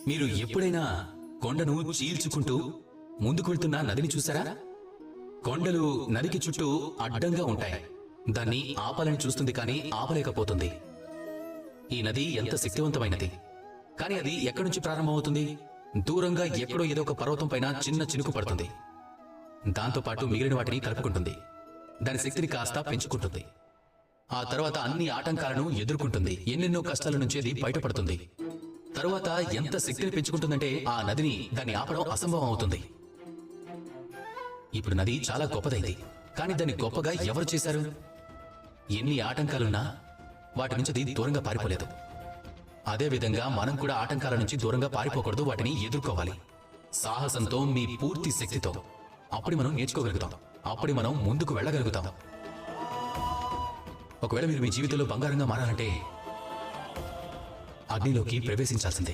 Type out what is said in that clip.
మీరు ఎప్పుడైనా కొండను చీల్చుకుంటూ ముందుకు వెళ్తున్న నదిని చూసారా? కొండలు నదికి చుట్టూ అడ్డంగా ఉంటాయి. దాన్ని ఆపాలని చూస్తుంది, కానీ ఆపలేకపోతుంది. ఈ నది ఎంత శక్తివంతమైనది, కానీ అది ఎక్కడి నుంచి ప్రారంభమవుతుంది? దూరంగా ఎక్కడో ఏదో ఒక పర్వతం పైన చిన్న చినుకు పడుతుంది. దాంతోపాటు మిగిలిన వాటిని కలుపుకుంటుంది. దాని శక్తిని కాస్త పెంచుకుంటుంది. ఆ తర్వాత అన్ని ఆటంకాలను ఎదుర్కొంటుంది. ఎన్నెన్నో కష్టాల నుంచి అది బయటపడుతుంది. తరువాత ఎంత శక్తిని పెంచుకుంటుందంటే ఆ నదిని దాన్ని ఆపడం అసంభవం అవుతుంది. ఇప్పుడు నది చాలా గొప్పదైంది, కానీ దాన్ని గొప్పగా ఎవరు చేశారు? ఎన్ని ఆటంకాలున్నా వాటి నుంచి అది దూరంగా పారిపోలేదు. అదేవిధంగా మనం కూడా ఆటంకాల నుంచి దూరంగా పారిపోకూడదు, వాటిని ఎదుర్కోవాలి సాహసంతో, మీ పూర్తి శక్తితో. అప్పుడు మనం నేర్చుకోగలుగుతాం, అప్పుడు మనం ముందుకు వెళ్ళగలుగుతాం. ఒకవేళ మీరు మీ జీవితంలో బంగారంగా మారాలంటే అగ్నిలోకి ప్రవేశించాల్సిందే.